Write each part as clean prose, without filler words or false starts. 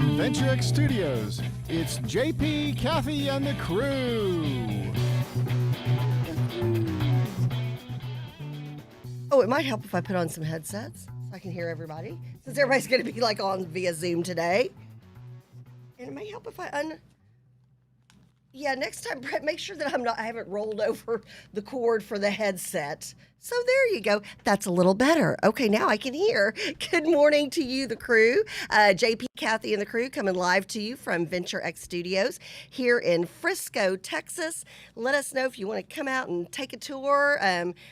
From Venture X Studios, it's JP, Kathy, and the crew. Oh, it might help if I put on some headsets so I can hear everybody, since everybody's going to be like on via Zoom today. And it may help if next time, Brett, make sure that I haven't rolled over the cord for the headset. So there you go. That's a little better. Okay, now I can hear. Good morning to you, the crew. JP, Kathy, and the crew coming live to you from Venture X Studios here in Frisco, Texas. Let us know if you want to come out and take a tour,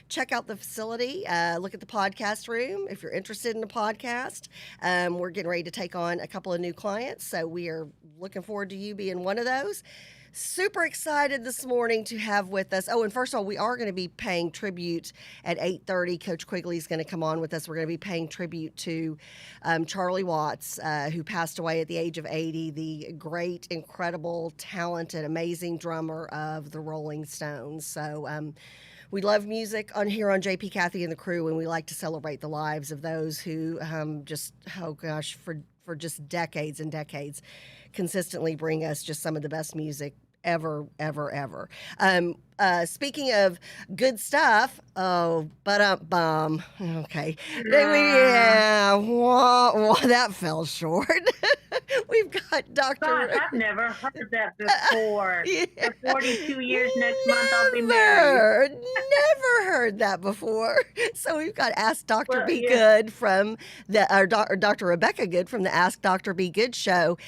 check out the facility, look at the podcast room if you're interested in the podcast. We're getting ready to take on a couple of new clients, so we are looking forward to you being one of those. Super excited this morning to have with us. Oh, and first of all, we are going to be paying tribute at 8:30. Coach Quigley is going to come on with us. We're going to be paying tribute to Charlie Watts, who passed away at the age of 80, the great, incredible, talented, amazing drummer of the Rolling Stones. So we love music on here on JP, Kathy, and the crew, and we like to celebrate the lives of those who for just decades and decades consistently bring us just some of the best music ever. Speaking of good stuff, bum. Okay. That fell short. We've got Dr. God, I've never heard that before. For 42 years next month, I'll be married. Never heard that before. So we've got Ask Dr. Be Good from Dr. Rebecca Good from the Ask Dr. Be Good show.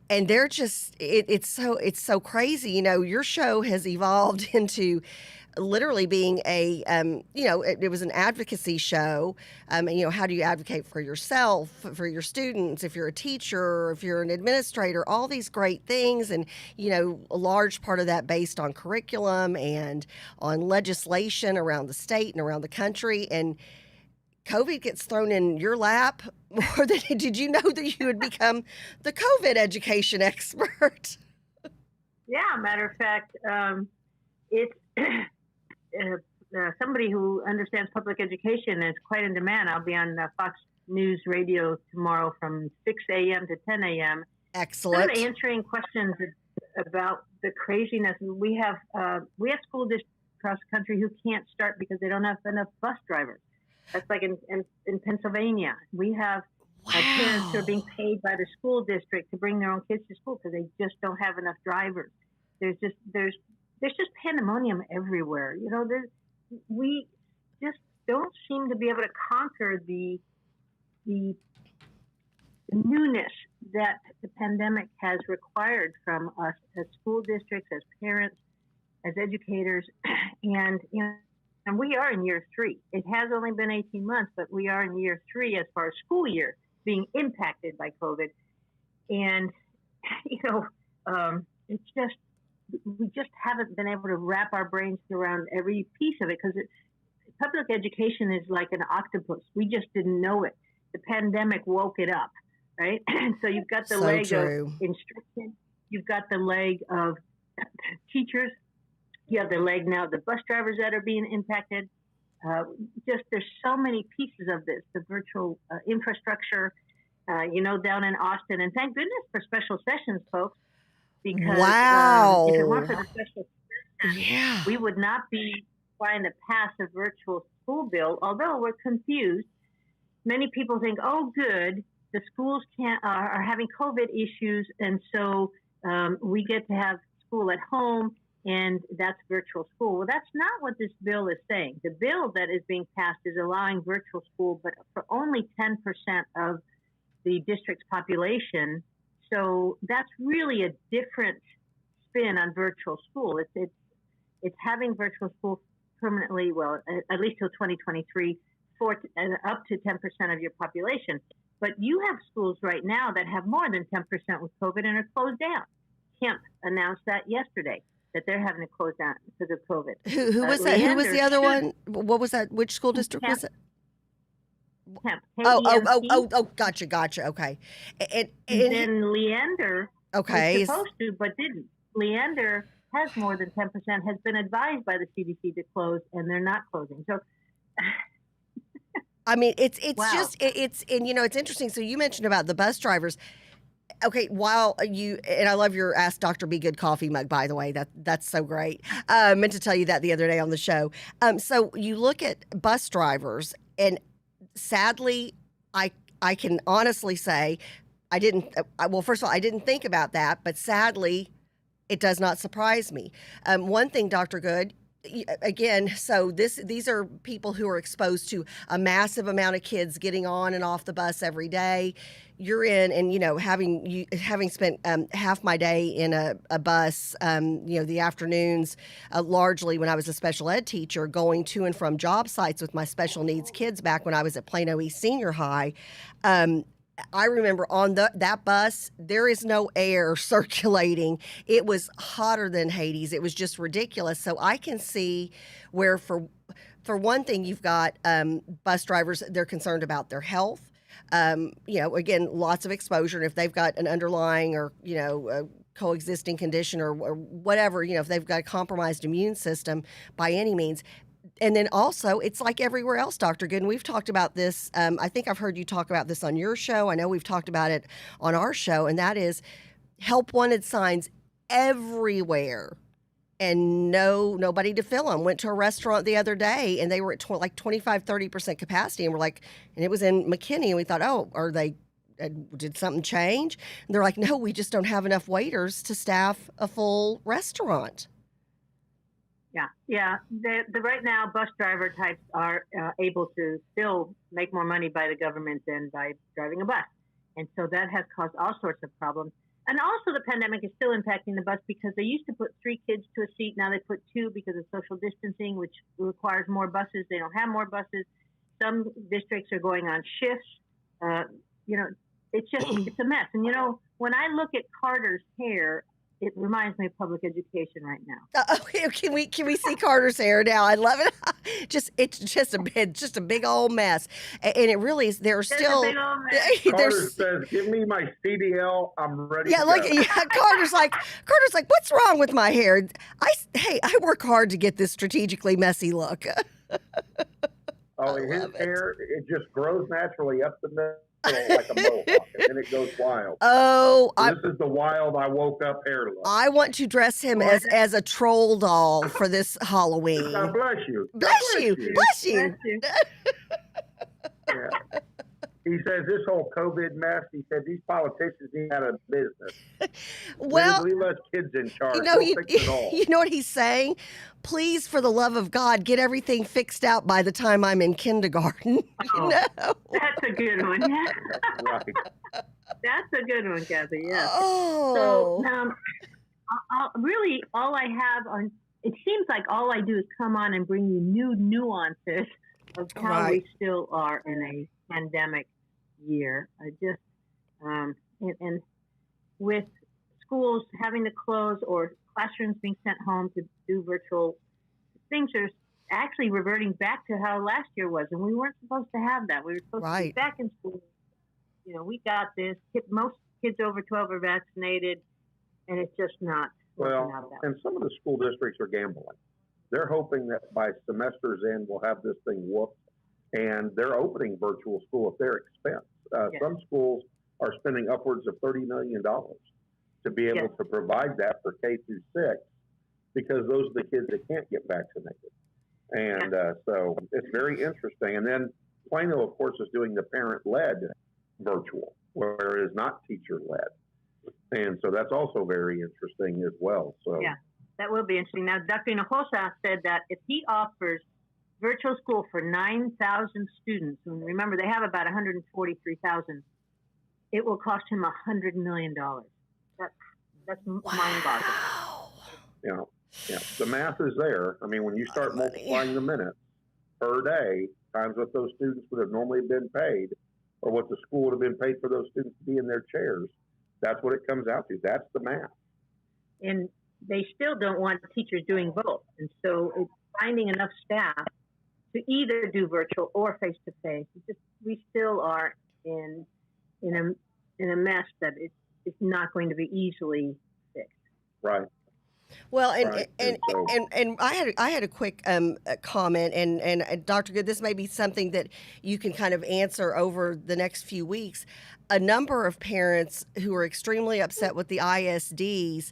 And they're just, it's so crazy. You know, your show has evolved into literally being it was an advocacy show. How do you advocate for yourself, for your students, if you're a teacher, if you're an administrator, all these great things. And, a large part of that based on curriculum and on legislation around the state and around the country. And COVID gets thrown in your lap more than did you know that you would become the COVID education expert? Yeah, matter of fact, it's somebody who understands public education is quite in demand. I'll be on Fox News Radio tomorrow from 6 a.m. to 10 a.m. Excellent. Sort of answering questions about the craziness. We have school districts across the country who can't start because they don't have enough bus drivers. That's like in Pennsylvania. We have parents who are being paid by the school district to bring their own kids to school because they just don't have enough drivers. There's just pandemonium everywhere. We just don't seem to be able to conquer the newness that the pandemic has required from us as school districts, as parents, as educators, and we are in year 3. It has only been 18 months, but we are in year 3 as far as school year being impacted by COVID. And, it's just, we just haven't been able to wrap our brains around every piece of it because public education is like an octopus. We just didn't know it. The pandemic woke it up, right? And so you've got the leg of instruction. You've got the leg of teachers. You have the leg now of the bus drivers that are being impacted. There's so many pieces of this, the virtual infrastructure, down in Austin. And thank goodness for special sessions, folks, because if it weren't for the special sessions, we would not be trying to pass a virtual school bill, although we're confused. Many people think, oh, good, the schools are having COVID issues, and so we get to have school at home, and that's virtual school. Well, that's not what this bill is saying. The bill that is being passed is allowing virtual school, but for only 10% of the district's population. So that's really a different spin on virtual school. It's having virtual school permanently, well, at least till 2023, for up to 10% of your population. But you have schools right now that have more than 10% with COVID and are closed down. Kemp announced that yesterday, that they're having to close down because of COVID. Who was that? Who was the other one? What was that? Which school district was it? Kemp. Oh, gotcha. Okay. And then Leander was supposed to, but didn't. Leander has more than 10%, has been advised by the CDC to close, and they're not closing. So I mean, it's just, it's interesting. So you mentioned about the bus drivers. Okay, while and I love your Ask Dr. Be Good coffee mug, by the way. That's so great. I meant to tell you that the other day on the show. So you look at bus drivers, and sadly, I can honestly say I didn't. Well, first of all, I didn't think about that, but sadly, it does not surprise me. One thing, Dr. Good, again, so these are people who are exposed to a massive amount of kids getting on and off the bus every day. You're in, and having spent half my day in a bus, the afternoons, largely when I was a special ed teacher, going to and from job sites with my special needs kids back when I was at Plano East Senior High. I remember on that bus, there is no air circulating. It was hotter than Hades. It was just ridiculous. So I can see where, for one thing, you've got bus drivers, they're concerned about their health. Again, lots of exposure. And if they've got an underlying or, a coexisting condition or whatever, if they've got a compromised immune system by any means. And then also, it's like everywhere else, Dr. Good, and we've talked about this. I think I've heard you talk about this on your show. I know we've talked about it on our show, and that is help wanted signs everywhere and nobody to fill them. Went to a restaurant the other day, and they were at 25-30% capacity, and and it was in McKinney, and we thought, oh, did something change? And they're like, no, we just don't have enough waiters to staff a full restaurant. Yeah. The right now, bus driver types are able to still make more money by the government than by driving a bus. And so that has caused all sorts of problems. And also the pandemic is still impacting the bus because they used to put 3 kids to a seat. Now they put 2 because of social distancing, which requires more buses. They don't have more buses. Some districts are going on shifts. It's a mess. And, when I look at Carter's hair, it reminds me of public education right now. Can we see Carter's hair now? I love it. It's just a big old mess, and it really is. There's still. Carter says, "Give me my CDL. I'm ready." Yeah, to go. Carter's like, what's wrong with my hair? I work hard to get this strategically messy look. His hair, it just grows naturally up the middle like a mohawk, and then it goes wild. This is the wild I woke up hair look. I want to dress him as a troll doll for this Halloween. God bless you. Bless you. Yeah. He says this whole COVID mess, he said these politicians need out of business. Well, leave us kids in charge. We'll fix it all. You know what he's saying? Please, for the love of God, get everything fixed out by the time I'm in kindergarten. That's a good one. Right. That's a good one, Kathy. Yeah. Oh. So, really, all I have on, it seems like all I do is come on and bring you new nuances of how we still are in a pandemic year. And with schools having to close or classrooms being sent home to do virtual, things are actually reverting back to how last year was, and we weren't supposed to have that. We were supposed to be back in school. We got this. Most kids over 12 are vaccinated, and it's just not working out that way. And some of the school districts are gambling. They're hoping that by semester's end, we'll have this thing whooped, and they're opening virtual school at their expense. Some schools are spending upwards of $30 million to be able to provide that for K through 6, because those are the kids that can't get vaccinated. And so it's very interesting. And then Plano, of course, is doing the parent-led virtual, where it is not teacher-led. And so that's also very interesting as well. So that will be interesting. Now, Dr. Hinojosa said that if he offers virtual school for 9,000 students, and remember they have about 143,000, it will cost him $100 million. That's mind-boggling. Yeah, the math is there. I mean, when you start multiplying the minutes per day times what those students would have normally been paid, or what the school would have been paid for those students to be in their chairs, that's what it comes out to. That's the math. And they still don't want teachers doing both. And so it's finding enough staff to either do virtual or face-to-face. We still are in a mess that it's not going to be easily fixed. Right. Well, Right. And so, and I had a quick comment, and Dr. Good, this may be something that you can kind of answer over the next few weeks. A number of parents who are extremely upset with the ISDs.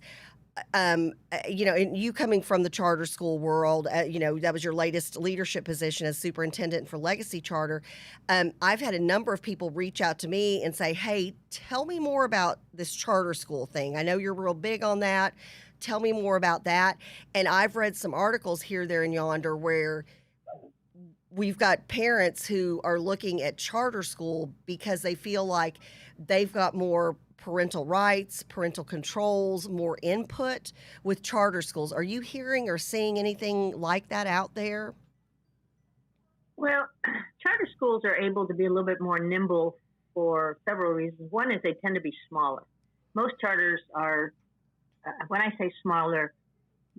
And you coming from the charter school world, that was your latest leadership position as superintendent for Legacy Charter. I've had a number of people reach out to me and say, hey, tell me more about this charter school thing. I know you're real big on that. Tell me more about that. And I've read some articles here, there, and yonder where we've got parents who are looking at charter school because they feel like they've got more parental rights, parental controls, more input with charter schools. Are you hearing or seeing anything like that out there? Well, charter schools are able to be a little bit more nimble for several reasons. One is they tend to be smaller. Most charters are, when I say smaller,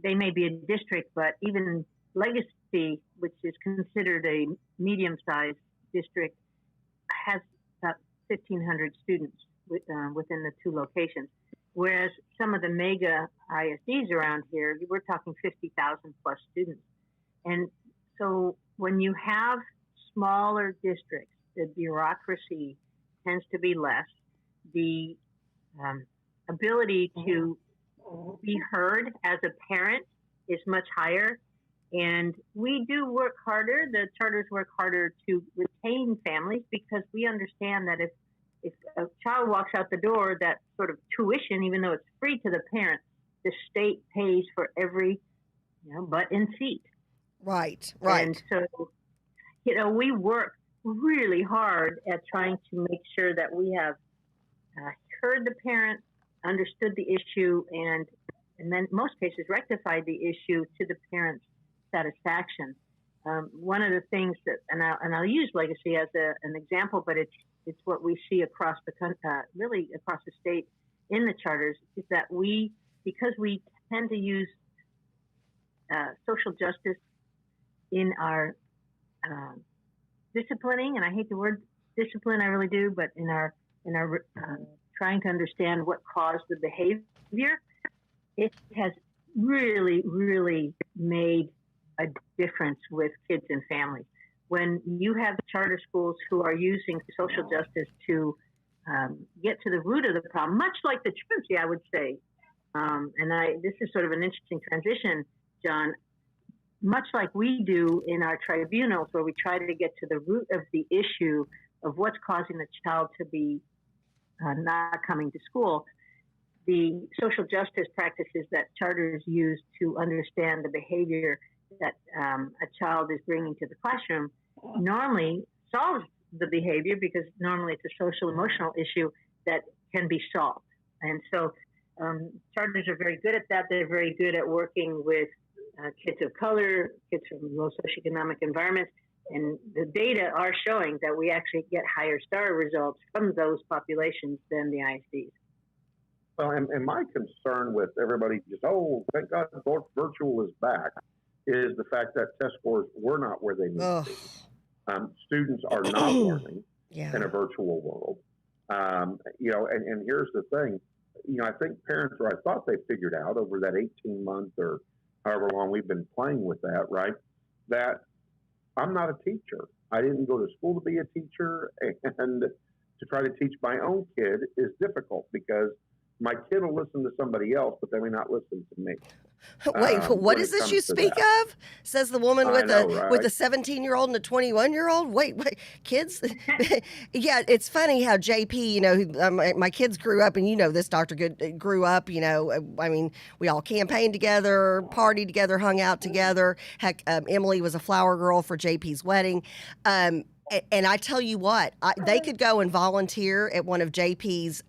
they may be a district, but even Legacy, which is considered a medium-sized district, has about 1,500 students within the two locations. Whereas some of the mega ISDs around here, we're talking 50,000 plus students. And so when you have smaller districts, the bureaucracy tends to be less. The ability to be heard as a parent is much higher. And we do work harder. The charters work harder to retain families because we understand that if a child walks out the door, that sort of tuition, even though it's free to the parent, the state pays for every butt in seat. Right. And so, we work really hard at trying to make sure that we have heard the parent, understood the issue, and then in most cases rectified the issue to the parent's satisfaction. One of the things that, and I'll use Legacy as an example, but it's what we see across the really across the state in the charters, is that because we tend to use social justice in our disciplining, and I hate the word discipline, I really do, but in our trying to understand what caused the behavior, it has really, really made a difference with kids and families. When you have charter schools who are using social justice to get to the root of the problem, much like the truancy, I would say, this is sort of an interesting transition, John, much like we do in our tribunals, where we try to get to the root of the issue of what's causing the child to be not coming to school. The social justice practices that charters use to understand the behavior that a child is bringing to the classroom normally solves the behavior, because normally it's a social emotional issue that can be solved. And so charters are very good at that. They're very good at working with kids of color, kids from low socioeconomic environments. And the data are showing that we actually get higher STAR results from those populations than the ISDs. Well, and my concern with everybody thank God virtual is back, is the fact that test scores were not where they need to be. Students are not learning in a virtual world. And here's the thing, I think parents, or I thought they figured out over that 18 months or however long we've been playing with that, right, that I'm not a teacher. I didn't go to school to be a teacher, and to try to teach my own kid is difficult because my kid will listen to somebody else, but they may not listen to me. Wait, what is this you speak of? Says the woman with a 17-year-old and a 21-year-old. Wait, kids? Yeah, it's funny how JP, my kids grew up, and this, Dr. Good, grew up, I mean, we all campaigned together, partied together, hung out together. Heck, Emily was a flower girl for JP's wedding. And I tell you what, they could go and volunteer at one of JP's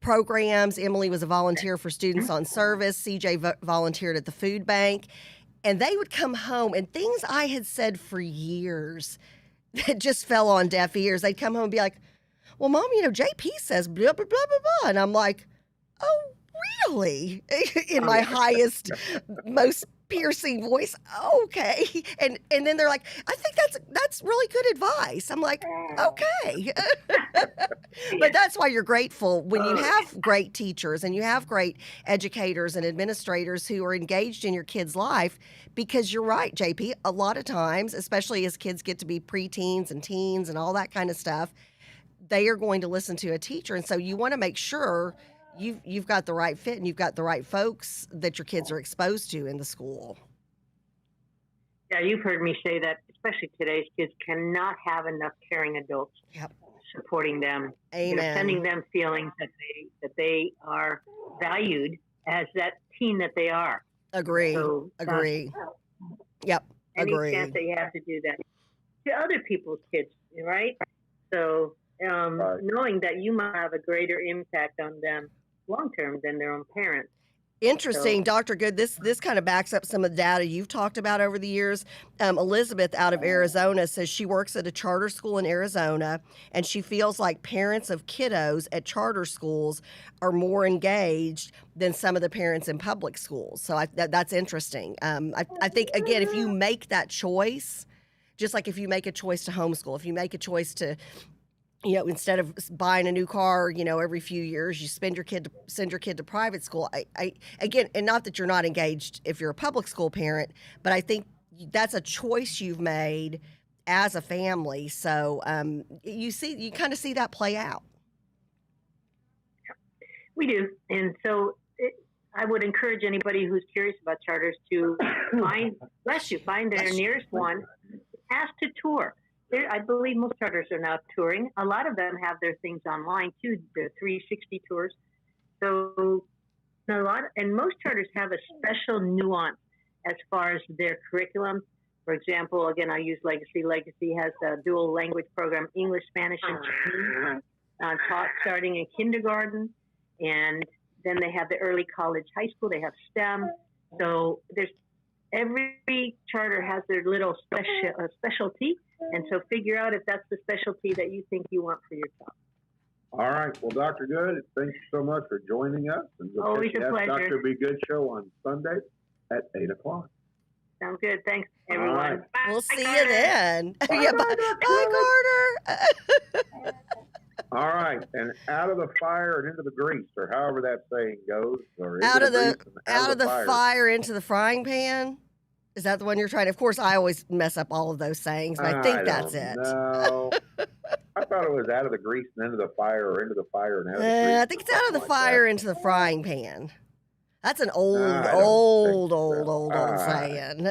programs. Emily was a volunteer for Students on Service. CJ volunteered at the food bank. And they would come home, and things I had said for years that just fell on deaf ears. They'd come home and be like, well, Mom, JP says blah, blah, blah, blah, blah. And I'm like, oh, really? In my highest, most piercing voice. Okay. And then they're like, I think that's really good advice. I'm like, okay. But that's why you're grateful when you have great teachers and you have great educators and administrators who are engaged in your kid's life, because you're right, JP, a lot of times, especially as kids get to be preteens and teens and all that kind of stuff, they are going to listen to a teacher. And so you want to make sure you've got the right fit and you've got the right folks that your kids are exposed to in the school. Yeah, you've heard me say that, especially today's kids cannot have enough caring adults supporting them, sending them feelings that they are valued as that teen that they are. Agree. So, agree. Any Agree. chance that you have to do that to other people's kids, right? So knowing that you might have a greater impact on them long term than their own parents. Interesting, Dr. Good. This kind of backs up some of the data you've talked about over the years. Elizabeth out of Arizona says she works at a charter school in Arizona, and she feels like parents of kiddos at charter schools are more engaged than some of the parents in public schools. So that's interesting. I think, again, if you make that choice, just like if you make a choice to homeschool, if you make a choice to, instead of buying a new car, every few years, you send your kid to private school. I again, and not that you're not engaged if you're a public school parent, but I think that's a choice you've made as a family. So you kind of see that play out. We do, and so I would encourage anybody who's curious about charters to find their nearest one, ask to tour. I believe most charters are now touring. A lot of them have their things online too, the 360 tours. So and most charters have a special nuance as far as their curriculum. For example, again, I use Legacy. Legacy has a dual language program, English, Spanish, and Chinese, taught starting in kindergarten. And then they have the early college, high school. They have STEM. So every charter has their little specialty. And so figure out if that's the specialty that you think you want for your child. All right. Well, Dr. Good, thank you so much for joining us. And always a pleasure. Dr. Be Good show on Sunday at 8 o'clock. Sounds good. Thanks, everyone. Right. Bye. We'll see Carter. you then. Bye, Bye, Carter. All right. And out of the fire and into the grease, or however that saying goes. Or out of the fire into the frying pan. Is that the one you're trying to? Of course, I always mess up all of those sayings, but I think that's it. No. I thought it was out of the grease and into the fire, or into the fire and out of the grease. I think it's out of the fire into the frying pan. That's an old saying.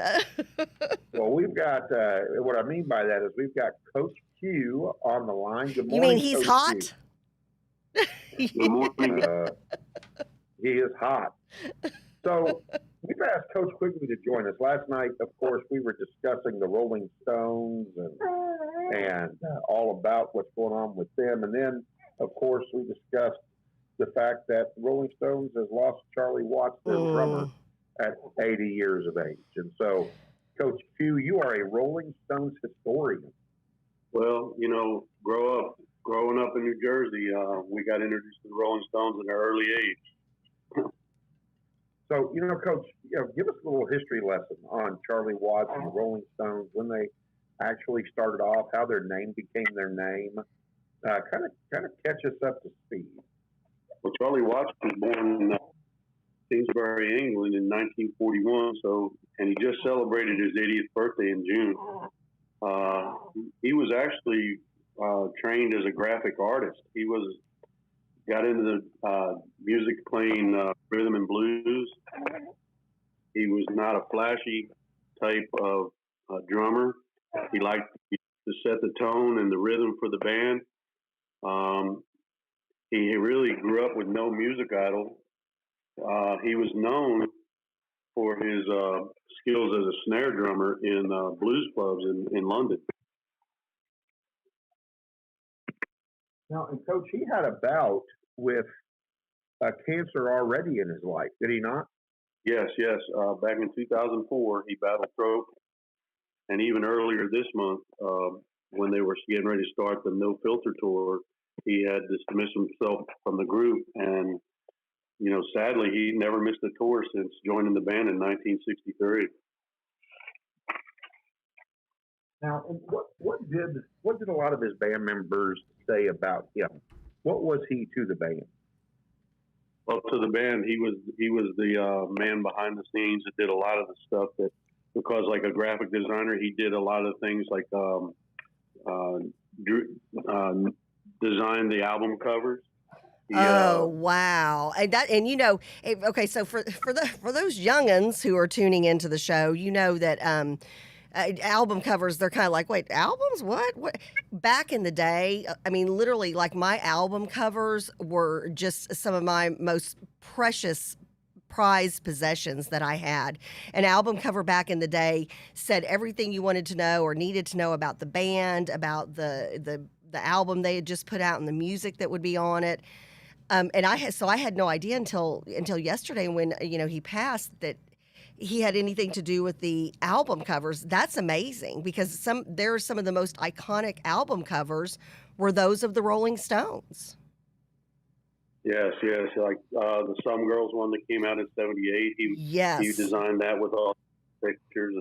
Well, we've got, what I mean by that is we've got Coach Q on the line. Good morning. You mean he's Coach hot? Good morning. He is hot. So we've asked Coach Quigley to join us. Last night, of course, we were discussing the Rolling Stones and all about what's going on with them. And then, of course, we discussed the fact that Rolling Stones has lost Charlie Watts, their drummer, at 80 years of age. And so, Coach Q, you are a Rolling Stones historian. Well, growing up in New Jersey, we got introduced to the Rolling Stones at an early age. So, Coach, give us a little history lesson on Charlie Watts and the Rolling Stones, when they actually started off, how their name became their name. Kind of catch us up to speed. Well, Charlie Watts was born in Kingsbury, England in 1941, and he just celebrated his 80th birthday in June. He was actually trained as a graphic artist. He got into the music playing rhythm and blues. He was not a flashy type of drummer. He liked to set the tone and the rhythm for the band. He really grew up with no music idol. He was known for his skills as a snare drummer in blues clubs in London. Now, and Coach, he had a bout with cancer already in his life, did he not? Yes. Back in 2004, he battled throat. And even earlier this month, when they were getting ready to start the No Filter tour, he had dismissed himself from the group. And, sadly, he never missed a tour since joining the band in 1963. Now, what did a lot of his band members say about him? What was he to the band? Well, to the band, he was the man behind the scenes that did a lot of the stuff that, because like a graphic designer, he did a lot of things like designed the album covers. Wow! Okay. So for those youngins who are tuning into the show, you know that album covers, they're kind of like, wait, albums? What? Back in the day, I mean, literally, like my album covers were just some of my most precious prized possessions that I had. An album cover back in the day said everything you wanted to know or needed to know about the band, about the album they had just put out, and the music that would be on it. And I had no idea until yesterday when he passed that he had anything to do with the album covers. That's amazing, because there are some of the most iconic album covers were those of the Rolling Stones. Yes, like the Some Girls one that came out in '78. He designed that with all the pictures,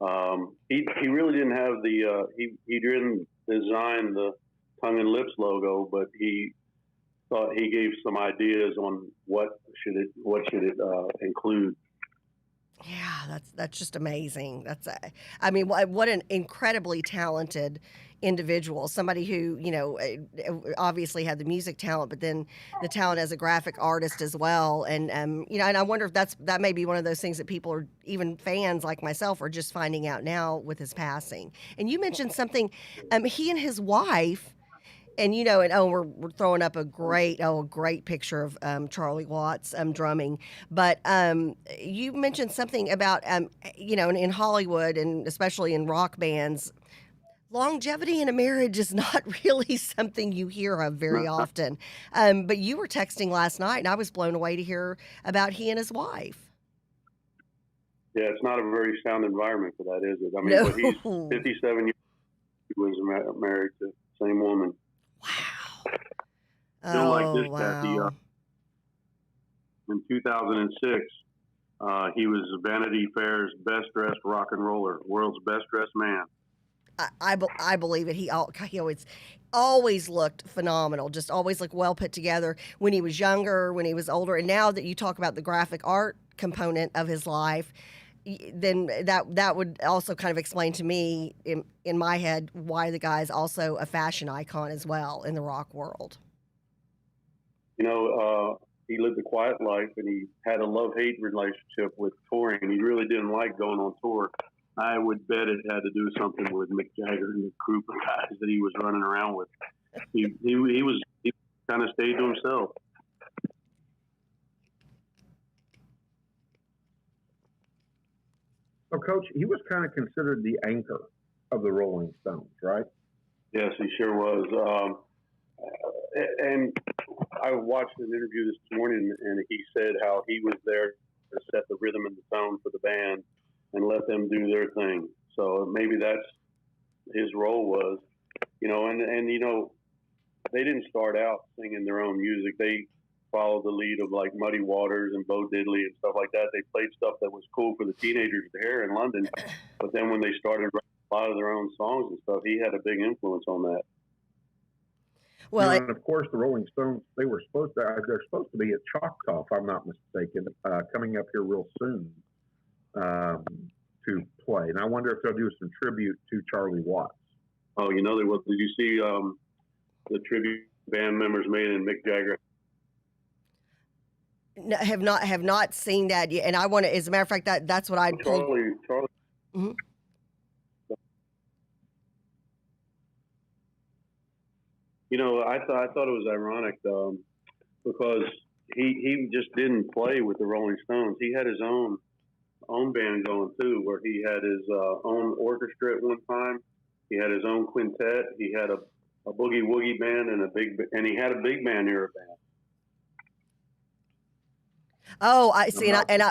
and he really didn't have he didn't design the Tongue and Lips logo, but he thought he gave some ideas on what should it include. Yeah, that's just amazing. What an incredibly talented individual. Somebody who, obviously had the music talent, but then the talent as a graphic artist as well. And, and I wonder if that may be one of those things that people are, even fans like myself, are just finding out now with his passing. And you mentioned something, he and his wife, and we're throwing up a great picture of Charlie Watts drumming. But you mentioned something about in Hollywood, and especially in rock bands, longevity in a marriage is not really something you hear of very often. But you were texting last night, and I was blown away to hear about he and his wife. Yeah, it's not a very sound environment for that, is it? I mean, No. But he's 57 years. He was married to the same woman. Wow. Like this, wow. Kathy, in 2006, he was Vanity Fair's best dressed rock and roller, world's best dressed man. I believe it. He always looked phenomenal, just always looked well put together when he was younger, when he was older. And now that you talk about the graphic art component of his life, then that would also kind of explain to me in my head why the guy's also a fashion icon as well in the rock world. He lived a quiet life, and he had a love-hate relationship with touring. He really didn't like going on tour. I would bet it had to do something with Mick Jagger and the group of guys that he was running around with. He kind of stayed to himself. So, Coach, he was kind of considered the anchor of the Rolling Stones, right? Yes, he sure was. And I watched an interview this morning, and he said how he was there to set the rhythm and the tone for the band and let them do their thing. So maybe that's his role was, and they didn't start out singing their own music. They followed the lead of like Muddy Waters and Bo Diddley and stuff like that. They played stuff that was cool for the teenagers here in London. But then when they started writing a lot of their own songs and stuff, he had a big influence on that. Well, and of course, the Rolling Stones, they're supposed to be at Choctaw, if I'm not mistaken, coming up here real soon to play. And I wonder if they'll do some tribute to Charlie Watts. Oh, they will. Did you see the tribute band members made in Mick Jagger? No, have not seen that yet. And I want to, as a matter of fact, that's what I pulled. Charlie. Mm-hmm. I thought it was ironic because he just didn't play with the Rolling Stones. He had his own band going too, where he had his own orchestra at one time. He had his own quintet. He had a boogie woogie band and he had a big band era band. Oh, I see, and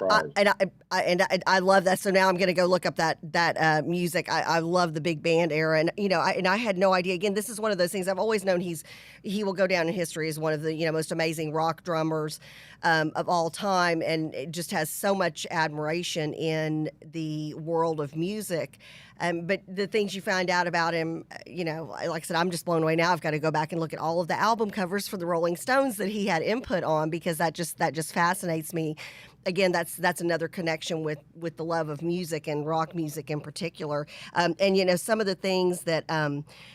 I love that. So now I'm going to go look up that music. I love the big band era, and I had no idea. Again, this is one of those things I've always known. He will go down in history as one of the most amazing rock drummers. of all time, and it just has so much admiration in the world of music. But the things you find out about him, like I said, I'm just blown away now. I've got to go back and look at all of the album covers for the Rolling Stones that he had input on, because that just fascinates me. Again, that's another connection with the love of music and rock music in particular. And some of the things that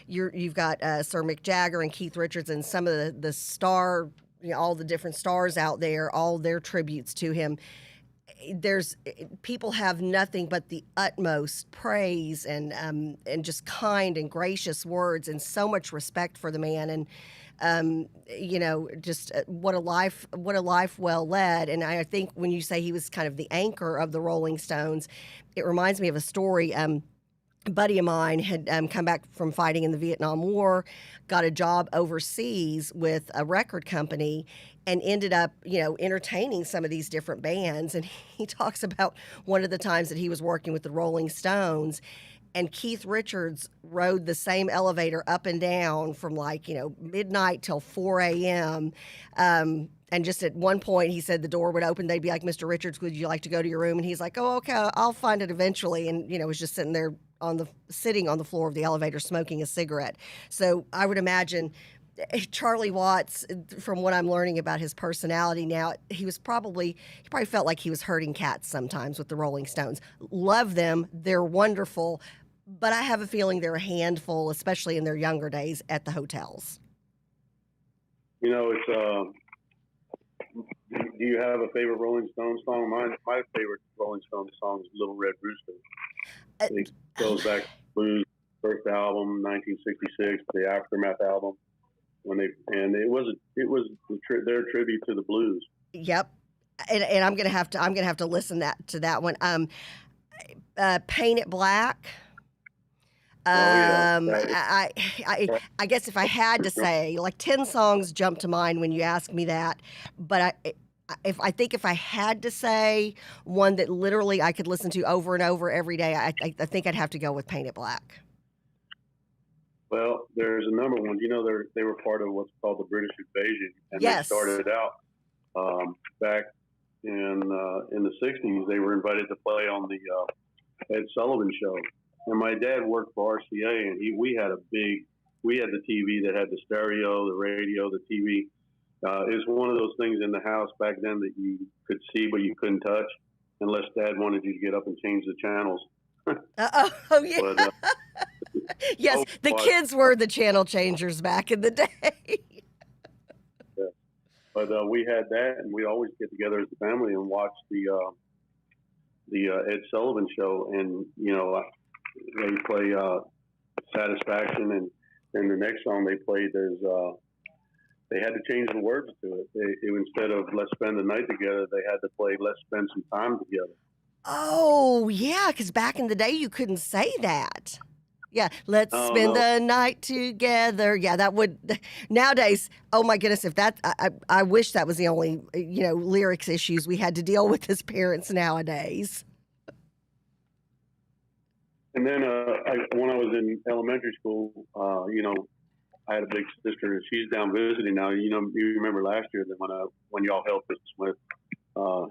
you've got Sir Mick Jagger and Keith Richards and some of the star, all the different stars out there, all their tributes to him. People have nothing but the utmost praise and just kind and gracious words and so much respect for the man. And just what a life well led. And I think when you say he was kind of the anchor of the Rolling Stones, it reminds me of a story. A buddy of mine had come back from fighting in the Vietnam War, got a job overseas with a record company, and ended up, entertaining some of these different bands. And he talks about one of the times that he was working with the Rolling Stones, and Keith Richards rode the same elevator up and down from midnight till 4 a.m. And just at one point, he said the door would open. They'd be like, "Mr. Richards, would you like to go to your room?" And he's like, "Oh, okay, I'll find it eventually." And, was just sitting there sitting on the floor of the elevator smoking a cigarette. So I would imagine Charlie Watts, from what I'm learning about his personality now, he probably felt like he was herding cats sometimes with the Rolling Stones. Love them. They're wonderful. But I have a feeling they're a handful, especially in their younger days at the hotels. It's do you have a favorite Rolling Stones song? My favorite Rolling Stones song is Little Red Rooster. It goes back to Blues first album, 1966, the Aftermath album, it was their tribute to the blues. Yep, and I'm gonna have to listen to that one. Paint It Black. I guess if I had to say, 10 songs jump to mind when you ask me that, but if I had to say one that literally I could listen to over and over every day, I think I'd have to go with Paint It Black. Well, there's a number of ones. They were part of what's called the British Invasion, and yes. They started out back in the 60s. They were invited to play on the Ed Sullivan Show. And my dad worked for RCA, and we had the TV that had the stereo, the radio, the TV. It's one of those things in the house back then that you could see but you couldn't touch unless Dad wanted you to get up and change the channels. Oh yeah. But, yes, the kids were the channel changers back in the day. Yeah. But we had that, and we'd always get together as a family and watch the Ed Sullivan Show, and they play Satisfaction, and the next song they played, they had to change the words to it. Instead of "Let's spend the night together," they had to play "Let's spend some time together." Oh yeah, because back in the day you couldn't say that. Yeah, let's spend the night together. Yeah, that would nowadays. Oh my goodness, if that I wish that was the only lyrics issues we had to deal with as parents nowadays. And then when I was in elementary school, I had a big sister, and she's down visiting now. You remember last year that when y'all helped us with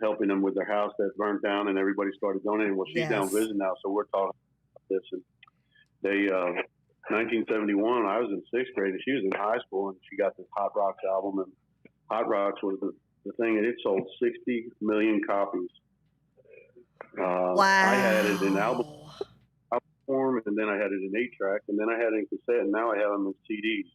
helping them with their house that burned down, and everybody started donating. Well, she's yes. down visiting now, so we're talking about this. And they, 1971, I was in 6th grade, and she was in high school, and she got this Hot Rocks album, and Hot Rocks was the thing, and it sold 60 million copies. Wow! I had it in album form, and then I had it in 8-track, and then I had it in cassette, and now I have them in CDs.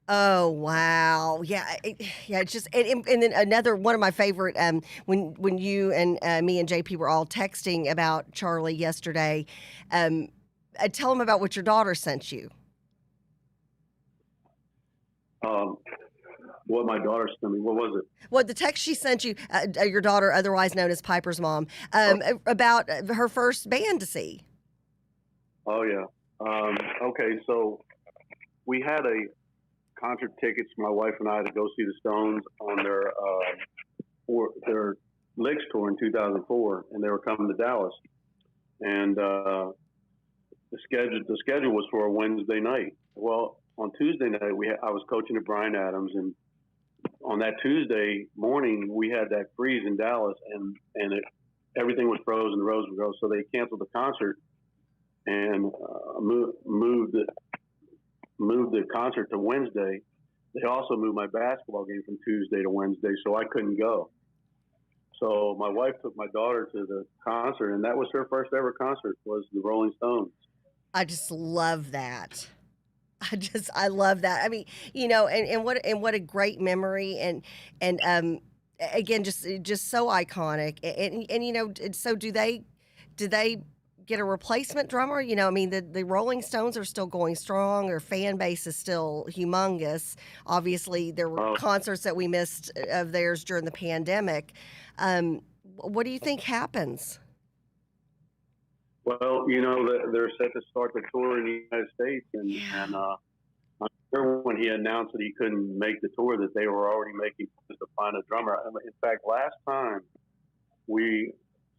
Oh wow, yeah, it's just and then another one of my favorite when you and me and JP were all texting about Charlie yesterday. Tell them about what your daughter sent you. What my daughter sent me? What was it? Well, the text she sent you, your daughter, otherwise known as Piper's mom, about her first band to see. Oh yeah. Okay, so we had a concert tickets, my wife and I, to go see the Stones on their Licks tour in 2004, and they were coming to Dallas. And the schedule was for a Wednesday night. Well, on Tuesday night, I was coaching at Bryan Adams, and on that Tuesday morning, we had that freeze in Dallas, and everything was frozen, the roads were frozen, so they canceled the concert and moved the concert to Wednesday. They also moved my basketball game from Tuesday to Wednesday, so I couldn't go. So my wife took my daughter to the concert, and that was her first ever concert, was the Rolling Stones. I just love that. I love that. I mean, and what a great memory, and again, just so iconic. And so do they get a replacement drummer? I mean, the Rolling Stones are still going strong. Their fan base is still humongous. Obviously, there were concerts that we missed of theirs during the pandemic. What do you think happens? Well, they're set to start the tour in the United States, and I'm sure when he announced that he couldn't make the tour, that they were already making plans to find a drummer. In fact, last time we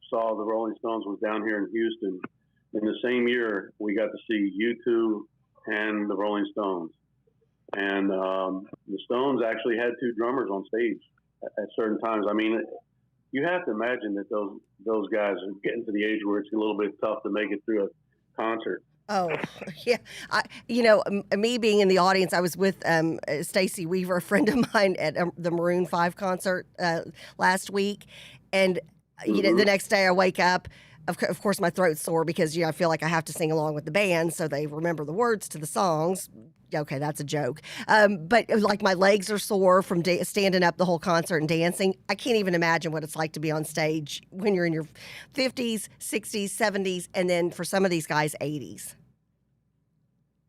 saw the Rolling Stones was down here in Houston. In the same year, we got to see U2 and the Rolling Stones. And the Stones actually had two drummers on stage at certain times. I mean, you have to imagine that those guys are getting to the age where it's a little bit tough to make it through a concert. Oh, yeah. Me being in the audience, I was with Stacy Weaver, a friend of mine, at the Maroon 5 concert last week. And, the next day I wake up, of course, my throat's sore because, I feel like I have to sing along with the band so they remember the words to the songs. Okay, that's a joke. But like my legs are sore from standing up the whole concert and dancing. I can't even imagine what it's like to be on stage when you're in your 50s, 60s, 70s, and then for some of these guys, 80s.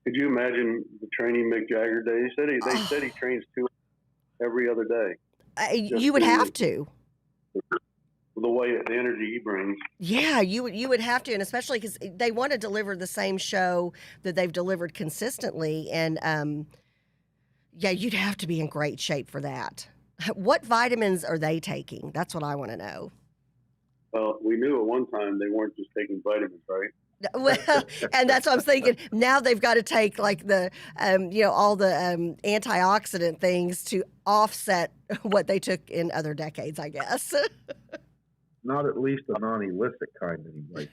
Could you imagine the training Mick Jagger did? They said he trains 2 every other day. You would have to. The energy he brings. Yeah, you would have to, and especially because they want to deliver the same show that they've delivered consistently, and you'd have to be in great shape for that. What vitamins are they taking? That's what I want to know. Well, we knew at one time they weren't just taking vitamins, right? Well, and that's what I'm thinking. Now they've got to take like the, all the antioxidant things to offset what they took in other decades, I guess. Not at least a non-illicit kind, anyway.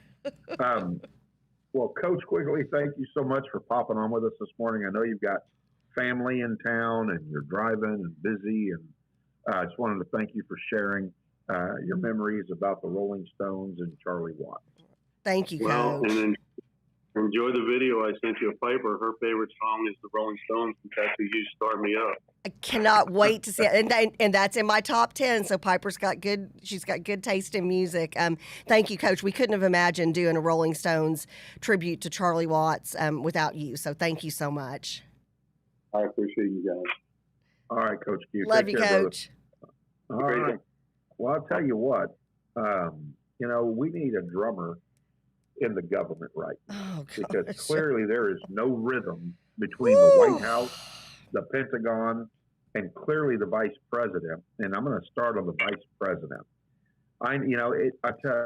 Well, Coach Quigley, thank you so much for popping on with us this morning. I know you've got family in town and you're driving and busy, and I just wanted to thank you for sharing your memories about the Rolling Stones and Charlie Watts. Thank you, Coach. Well, and enjoy the video I sent you of Piper. Her favorite song is the Rolling Stones, and that's who you Start Me Up. I cannot wait to see it, and that's in my top 10. So Piper's got she's got good taste in music. Thank you, Coach. We couldn't have imagined doing a Rolling Stones tribute to Charlie Watts without you. So thank you so much. I appreciate you guys. All right, Coach Q. Love you, Coach. All right. Well, I'll tell you what. We need a drummer in the government right now, because clearly there is no rhythm between the White House, the Pentagon, and clearly the vice president. And I'm going to start on the vice president.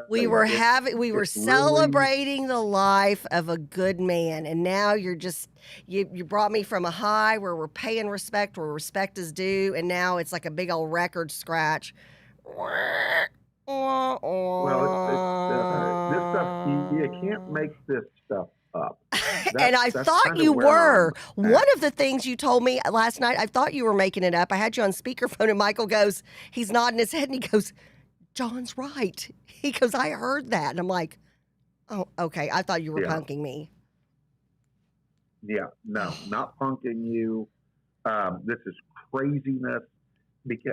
We were celebrating the life of a good man, and now you're just you brought me from a high where we're paying respect where respect is due, and now it's like a big old record scratch. Well, this stuff, you can't make this stuff up. And I thought you were. One of the things you told me last night, I thought you were making it up. I had you on speakerphone, and Michael goes, he's nodding his head, and he goes, John's right. He goes, I heard that. And I'm like, oh, okay. I thought you were punking me. Yeah, no, not punking you. This is craziness.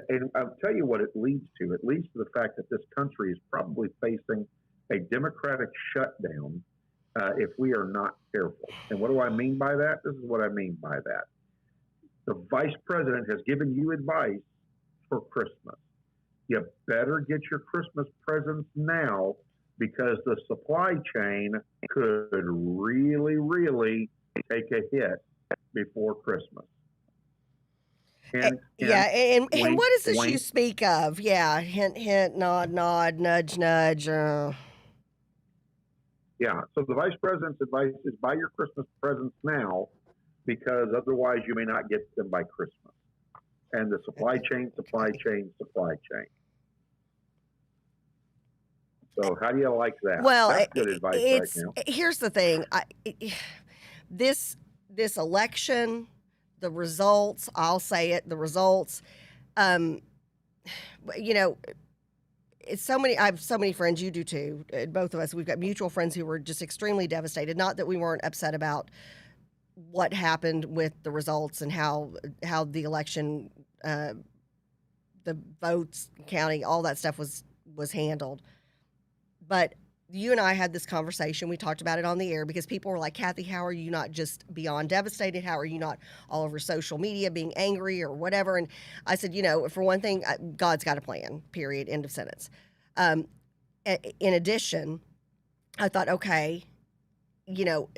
And I'll tell you what it leads to. It leads to the fact that this country is probably facing a democratic shutdown if we are not careful. And what do I mean by that? This is what I mean by that. The vice president has given you advice for Christmas. You better get your Christmas presents now, because the supply chain could really, really take a hit before Christmas. And what is this you speak of? Yeah, hint, hint, nod, nod, nudge, nudge. Yeah, so the vice president's advice is buy your Christmas presents now, because otherwise you may not get them by Christmas. and the supply chain. So how do you like that? Well, That's good advice right now. Here's the thing. This election, the results, I'll say it, the results, you know, it's so many. I have so many friends. You do too. Both of us. We've got mutual friends who were just extremely devastated. Not that we weren't upset about what happened with the results and how the election, the votes, counting, all that stuff was handled. But you and I had this conversation. We talked about it on the air because people were like, Kathy, how are you not just beyond devastated? How are you not all over social media being angry or whatever? And I said, you know, for one thing, God's got a plan, period, end of sentence. In addition, I thought, okay, you know,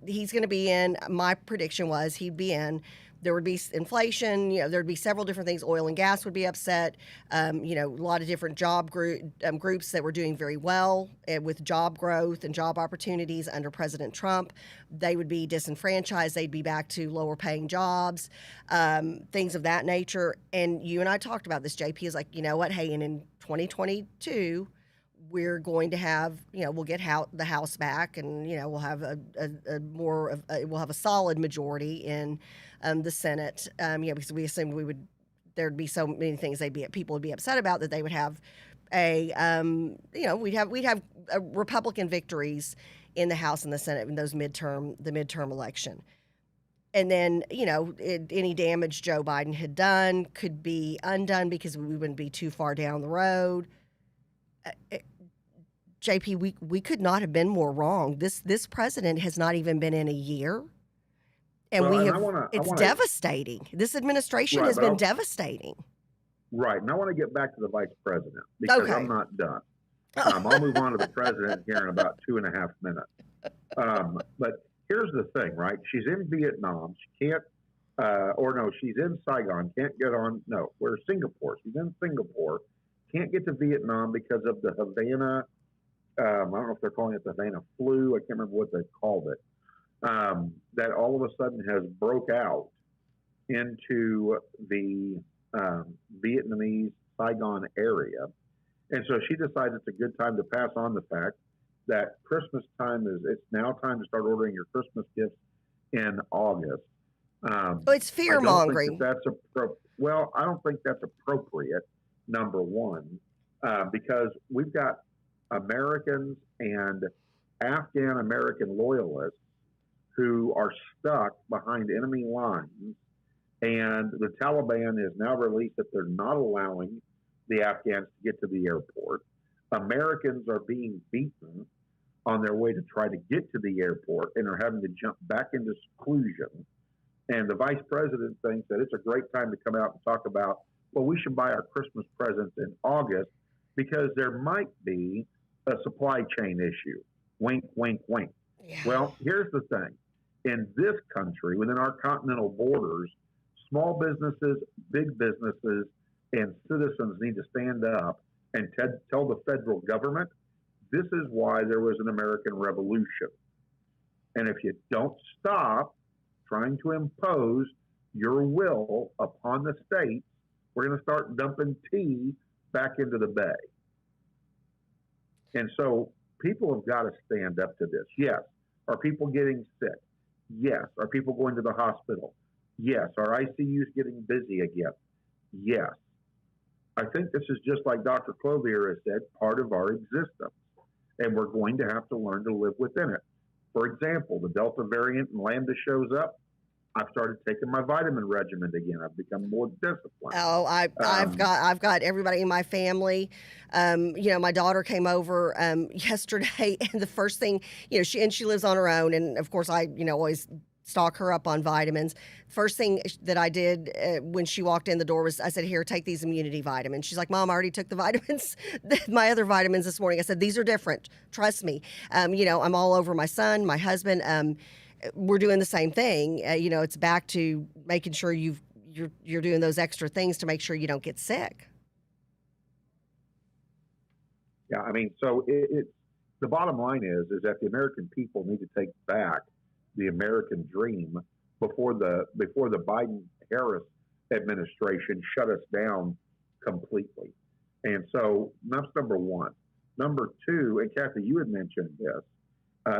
he's going to be in. My prediction was he'd be in. There would be inflation. You know, there'd be several different things. Oil and gas would be upset. You know, a lot of different job groups that were doing very well with job growth and job opportunities under President Trump. They would be disenfranchised. They'd be back to lower paying jobs, things of that nature. And you and I talked about this. JP is like, you know what? Hey, and in 2022, we're going to have, you know, we'll get the House back, and you know, we'll have we'll have a solid majority in the Senate. You know, because we assumed there'd be so many things people would be upset about that they would have you know, we'd have Republican victories in the House and the Senate in the midterm election. And then, you know, any damage Joe Biden had done could be undone because we wouldn't be too far down the road. JP, we could not have been more wrong. This president has not even been in a year, and it's devastating. This administration has been devastating. Right, and I want to get back to the vice president because I'm not done. I'll move on to the president here in about 2.5 minutes. But here's the thing, right? She's in Vietnam. She can't, she's in Saigon. Can't get on. No, we're Singapore. She's in Singapore. Can't get to Vietnam because of the Havana. I don't know if they're calling it the Havana flu. I can't remember what they called it. That all of a sudden has broke out into the Vietnamese Saigon area. And so she decides it's a good time to pass on the fact that Christmas time it's now time to start ordering your Christmas gifts in August. It's fear mongering. Well, I don't think that's appropriate, number one, because we've got Americans and Afghan American loyalists who are stuck behind enemy lines, and the Taliban has now released that they're not allowing the Afghans to get to the airport. Americans are being beaten on their way to try to get to the airport and are having to jump back into seclusion. And the vice president thinks that it's a great time to come out and talk about, well, we should buy our Christmas presents in August because there might be a supply chain issue. Wink, wink, wink. Yeah. Well, here's the thing. In this country, within our continental borders, small businesses, big businesses, and citizens need to stand up and tell the federal government, this is why there was an American Revolution. And if you don't stop trying to impose your will upon the states, we're going to start dumping tea back into the bay. And so people have got to stand up to this. Yes. Are people getting sick? Yes. Are people going to the hospital? Yes. Are ICUs getting busy again? Yes. I think this is just like Dr. Clovier has said, part of our existence. And we're going to have to learn to live within it. For example, the Delta variant in Lambda shows up. I've started taking my vitamin regimen again. I've become more disciplined. Oh, I've got everybody in my family. You know, my daughter came over yesterday, and the first thing, you know, she lives on her own, and of course I, you know, always stock her up on vitamins. First thing that I did when she walked in the door was I said, "Here, take these immunity vitamins." She's like, "Mom, I already took the vitamins, my other vitamins this morning." I said, "These are different. Trust me." You know, I'm all over my son, my husband. We're doing the same thing. You know, it's back to making sure you're doing those extra things to make sure you don't get sick. Yeah, I mean, so the bottom line is that the American people need to take back the American dream before the Biden-Harris administration shut us down completely. And so that's number one. Number two, and Kathy, you had mentioned this,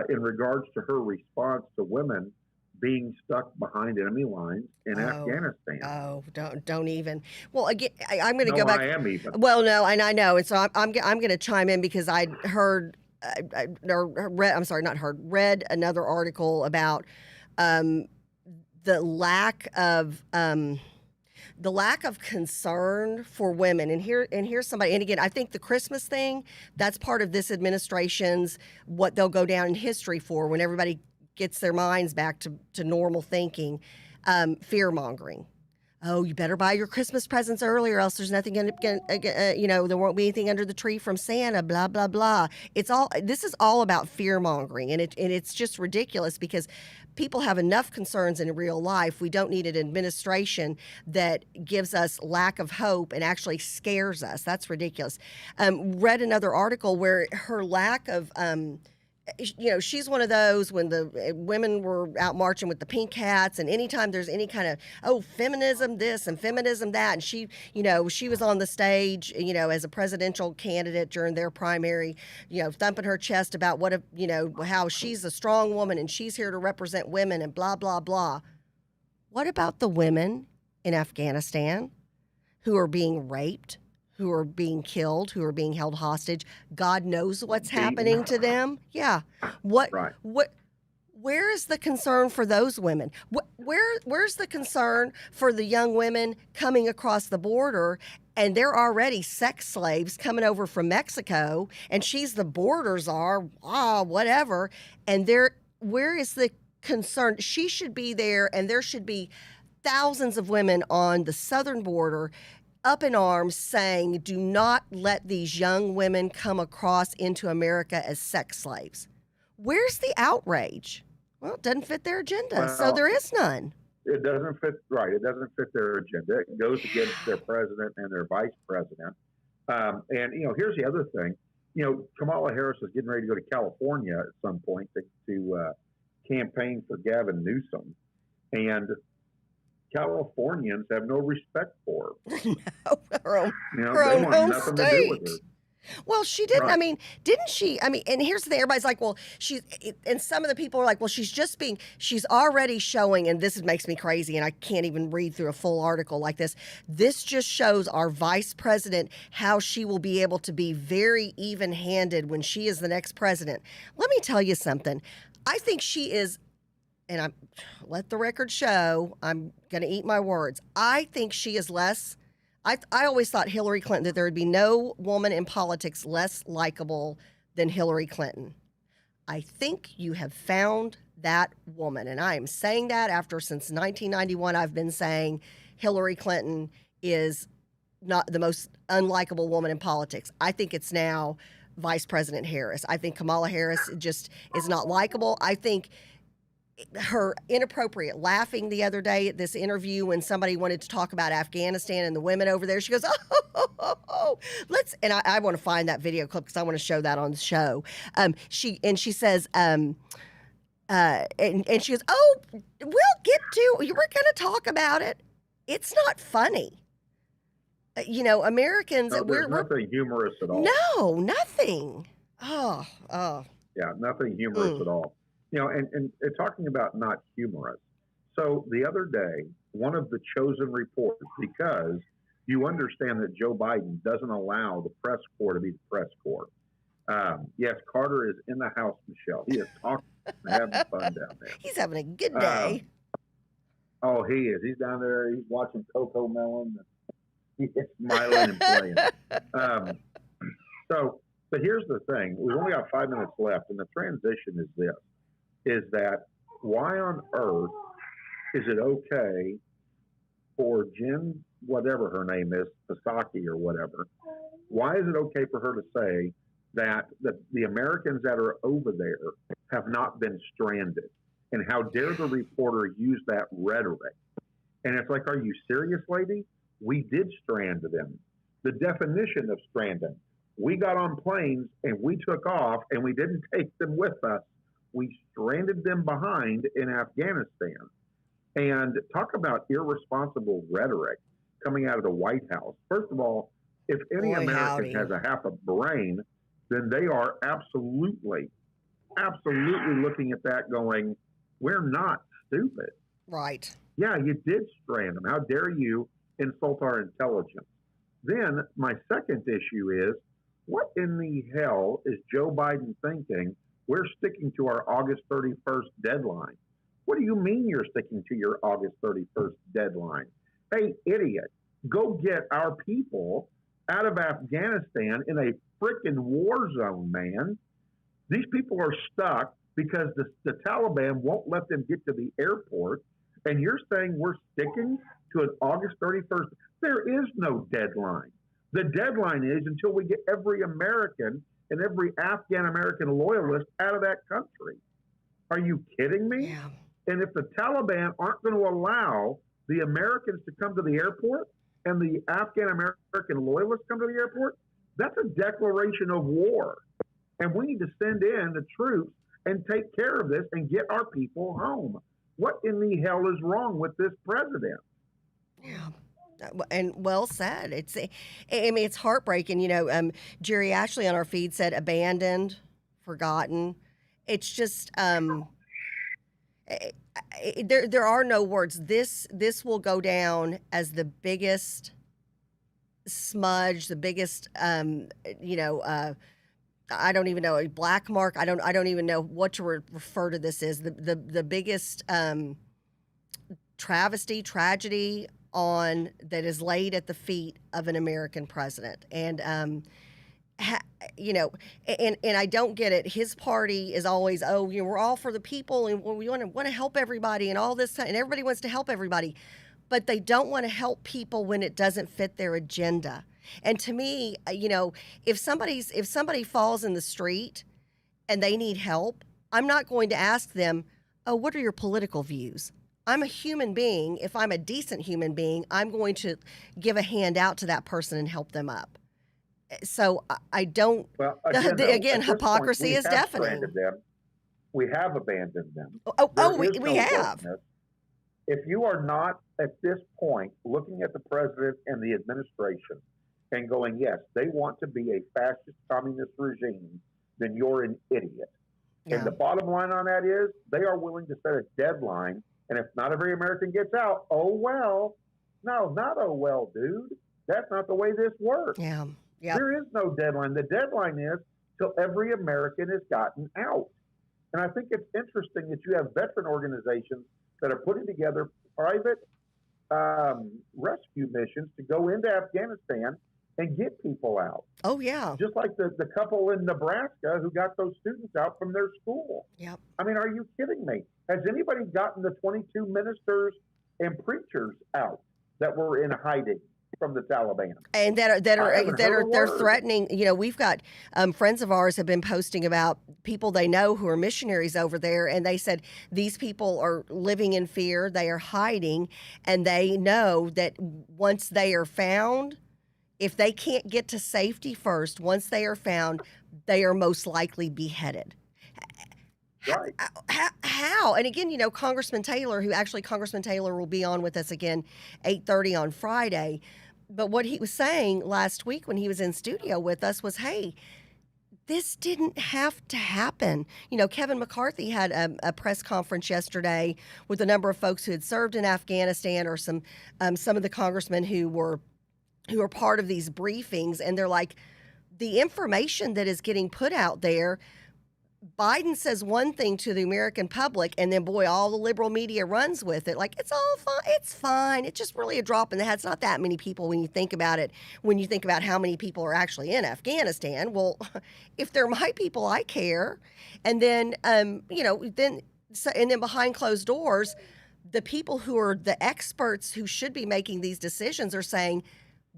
in regards to her response to women being stuck behind enemy lines in Afghanistan. Oh, don't even. Well, again, I'm going to go back. I am even. Well, no, and I know, and so I'm going to chime in because I heard, read another article about the lack of concern for women. And here's somebody, and again, I think the Christmas thing, that's part of this administration's, what they'll go down in history for when everybody gets their minds back to normal thinking, fear mongering. Oh, you better buy your Christmas presents early or else there's nothing there won't be anything under the tree from Santa, blah, blah, blah. This is all about fear mongering. And it's just ridiculous because people have enough concerns in real life. We don't need an administration that gives us lack of hope and actually scares us. That's ridiculous. Read another article where her lack of, she's one of those when the women were out marching with the pink hats, and anytime there's any kind of, feminism this and feminism that, and she was on the stage, as a presidential candidate during their primary, thumping her chest about how she's a strong woman and she's here to represent women and blah, blah, blah. What about the women in Afghanistan who are being raped, who are being killed, who are being held hostage? God knows what's happening to them. Yeah. Where is the concern for those women? Where's the concern for the young women coming across the border, and they're already sex slaves coming over from Mexico, and she's the border czar, whatever, and where is the concern? She should be there, and there should be thousands of women on the southern border up in arms saying, do not let these young women come across into America as sex slaves. Where's the outrage? Well, it doesn't fit their agenda, so there is none. It doesn't fit, right. It doesn't fit their agenda. It goes against their president and their vice president. And here's the other thing. Kamala Harris is getting ready to go to California at some point to campaign for Gavin Newsom. And Californians have no respect for her. No, her own want nothing state. to do with her. Well, she didn't. Right. I mean, didn't she? I mean, and here's the thing. Everybody's like, well, and some of the people are like, well, she's already showing, and this makes me crazy, and I can't even read through a full article like this. This just shows our vice president how she will be able to be very even-handed when she is the next president. Let me tell you something. I think she is, and let the record show, I'm going to eat my words. I think she is less. I always thought Hillary Clinton, that there would be no woman in politics less likable than Hillary Clinton. I think you have found that woman. And I am saying that since 1991, I've been saying Hillary Clinton is not the most unlikable woman in politics. I think it's now Vice President Harris. I think Kamala Harris just is not likable. I think her inappropriate laughing the other day at this interview when somebody wanted to talk about Afghanistan and the women over there, she goes, let's, and I want to find that video clip because I want to show that on the show. She says, and she goes, we'll get to, we're going to talk about it. It's not funny. Americans, we're nothing humorous at all. No, nothing. Oh. Yeah, nothing humorous at all. And talking about not humorous. So the other day, one of the chosen reporters, because you understand that Joe Biden doesn't allow the press corps to be the press corps. Yes, Carter is in the house, Michelle. He is talking and having fun down there. He's having a good day. He is. He's down there. He's watching Coco Melon. He's smiling and playing. But here's the thing. We've only got 5 minutes left, and the transition is this. Is that why on earth is it okay for Jen, whatever her name is, Psaki or whatever, why is it okay for her to say that the Americans that are over there have not been stranded? And how dare the reporter use that rhetoric? And it's like, are you serious, lady? We did strand them. The definition of stranding, we got on planes and we took off and we didn't take them with us. We stranded them behind in Afghanistan. And talk about irresponsible rhetoric coming out of the White House. First of all, if any Boy, American howdy. has a half a brain, then they are absolutely looking at that going, we're not stupid. Right. Yeah, you did strand them. How dare you insult our intelligence? Then my second issue is, what in the hell is Joe Biden thinking? We're sticking to our August 31st deadline. What do you mean you're sticking to your August 31st deadline? Hey, idiot, go get our people out of Afghanistan in a freaking war zone, man. These people are stuck because the Taliban won't let them get to the airport, and you're saying we're sticking to an August 31st. There is no deadline. The deadline is until we get every American and every Afghan-American loyalist out of that country. Are you kidding me? Yeah. And if the Taliban aren't going to allow the Americans to come to the airport and the Afghan-American loyalists come to the airport, that's a declaration of war. And we need to send in the troops and take care of this and get our people home. What in the hell is wrong with this president? Yeah. And well said. It's heartbreaking. Jerry Ashley on our feed said abandoned, forgotten. It's just there are no words. This will go down as the biggest smudge, the biggest I don't even know, a black mark. I don't even know what to refer to this as. The biggest tragedy that is laid at the feet of an American president. And and I don't get it. His party is always, we're all for the people and we want to help everybody and all this, and everybody wants to help everybody, but they don't want to help people when it doesn't fit their agenda. And to me, if somebody falls in the street and they need help, I'm not going to ask them, what are your political views? I'm a human being. If I'm a decent human being, I'm going to give a hand out to that person and help them up. So I don't. Well, again, hypocrisy is deafening. We have abandoned them. We have. If you are not at this point looking at the president and the administration and going, yes, they want to be a fascist communist regime, then you're an idiot. Yeah. And the bottom line on that is they are willing to set a deadline. And if not every American gets out, oh, well. No, not oh, well, dude. That's not the way this works. Yeah. Yep. There is no deadline. The deadline is till every American has gotten out. And I think it's interesting that you have veteran organizations that are putting together private rescue missions to go into Afghanistan and get people out. Oh, yeah. Just like the couple in Nebraska who got those students out from their school. Yep. I mean, are you kidding me? Has anybody gotten the 22 ministers and preachers out that were in hiding from the Taliban? And they're threatening. We've got friends of ours have been posting about people they know who are missionaries over there, and they said these people are living in fear. They are hiding, and they know that once they are found, if they can't get to safety first, once they are found, they are most likely beheaded. Right. How? And again, Congressman Taylor will be on with us again, 8:30 on Friday. But what he was saying last week when he was in studio with us was, hey, this didn't have to happen. Kevin McCarthy had a press conference yesterday with a number of folks who had served in Afghanistan, or some of the congressmen who were part of these briefings, and they're like, the information that is getting put out there, Biden says one thing to the American public, and then, boy, all the liberal media runs with it. Like, it's all fine. It's fine. It's just really a drop in the hat. It's not that many people when you think about it, when you think about how many people are actually in Afghanistan. Well, if they're my people, I care. And then, and then behind closed doors, the people who are the experts who should be making these decisions are saying,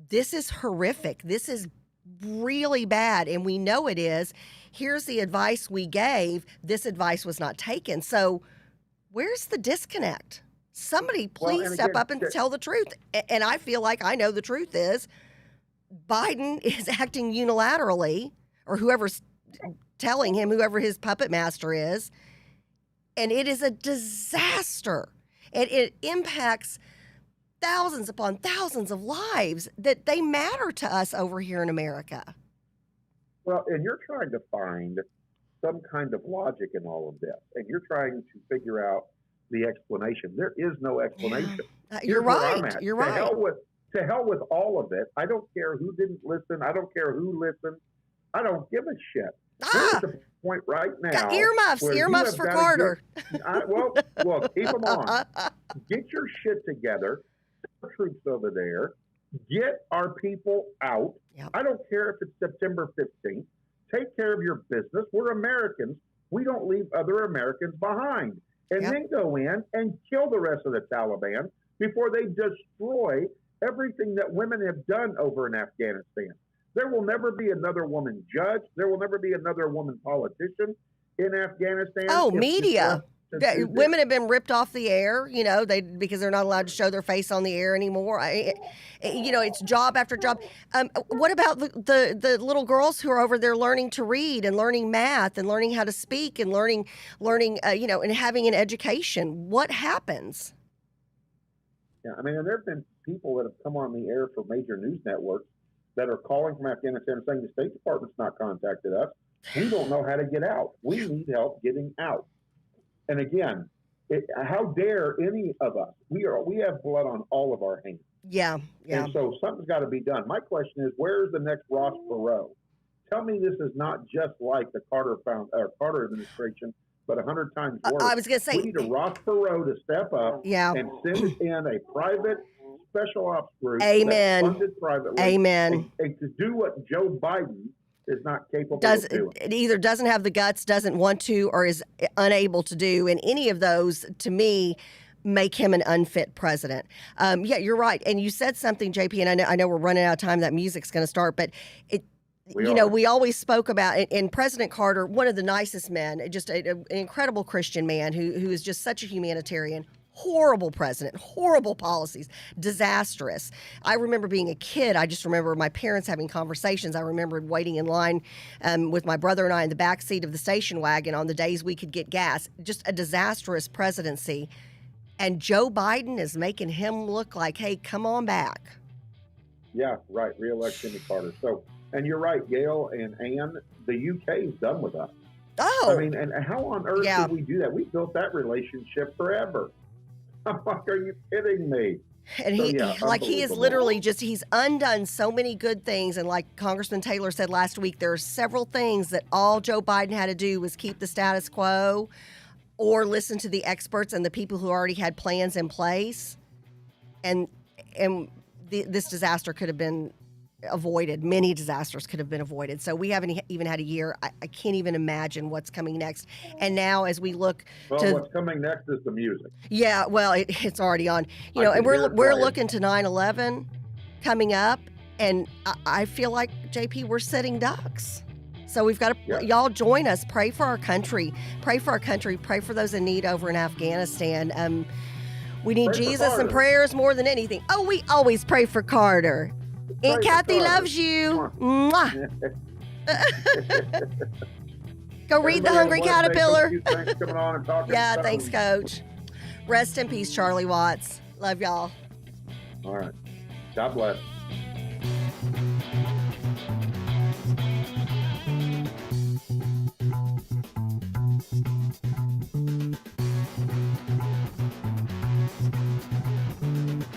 this is horrific. This is really bad, and we know it is. Here's the advice we gave. This advice was not taken. So where's the disconnect? Somebody please step up and tell the truth. And I feel like I know the truth is Biden is acting unilaterally, or whoever's telling him, whoever his puppet master is, and it is a disaster. And it impacts thousands upon thousands of lives that they matter to us over here in America. Well, and you're trying to find some kind of logic in all of this, and you're trying to figure out the explanation. There is no explanation. You're Here's where I'm right. at. You're To right. hell with all of it. I don't care who didn't listen. I don't care who listened. I don't give a shit. We're at the point right now. Got earmuffs where you for have gotta Carter. well, keep them on. Get your shit together. Send troops over there. Get our people out. Yep. I don't care if it's September 15th. Take care of your business. We're Americans. We don't leave other Americans behind. And Yep. then go in and kill the rest of the Taliban before they destroy everything that women have done over in Afghanistan. There will never be another woman judge. There will never be another woman politician in Afghanistan. Oh, If media. this is- Women have been ripped off the air, because they're not allowed to show their face on the air anymore. It's job after job. What about the little girls who are over there learning to read and learning math and learning how to speak and learning, and having an education? What happens? Yeah, I mean, and there have been people that have come on the air for major news networks that are calling from Afghanistan saying the State Department's not contacted us. We don't know how to get out. We need help getting out. And again, how dare any of us? We have blood on all of our hands. Yeah. And so something's got to be done. My question is, where's the next Ross Perot? Tell me this is not just like the Carter administration, but 100 times worse. I was going to say, we need a Ross Perot to step up Yeah. and send in a private special ops group Amen. that's funded privately. Amen. And to do what Joe Biden is not capable It of doing. either doesn't have the guts, doesn't want to, or is unable to do. And any of those, to me, make him an unfit president. Yeah, you're right. And you said something, JP, and I know we're running out of time. That music's going to start, but we always spoke about it. And President Carter, one of the nicest men, just an incredible Christian man who is just such a humanitarian. Horrible president, horrible policies, disastrous. I remember being a kid. I just remember my parents having conversations. I remember waiting in line with my brother and I in the back seat of the station wagon on the days we could get gas. Just a disastrous presidency. And Joe Biden is making him look like, hey, come on back. Yeah, right. Re-elect Jimmy Carter. So, and you're right, Gail and Ann, the UK is done with us. Oh. I mean, and how on earth did we do that? We built that relationship forever. I'm like, are you kidding me? And he is literally he's undone so many good things. And like Congressman Taylor said last week, there are several things that all Joe Biden had to do was keep the status quo or listen to the experts and the people who already had plans in place. And this disaster could have been avoided. Many disasters could have been avoided. So we haven't even had a year. I can't even imagine what's coming next. And now as we look what's coming next is the music. Yeah, well, it's already on. And we're looking to 9/11 coming up, and I feel like, JP, we're sitting ducks. So we've got to, y'all join us. Pray for our country. Pray for our country. Pray for those in need over in Afghanistan. We need Jesus and prayers more than anything. Oh, we always pray for Carter. Aunt Kathy loves you. Mwah. Go read The Hungry Caterpillar. Thanks for coming on and talking. Yeah, thanks, Coach. Rest in peace, Charlie Watts. Love y'all. All right. God bless.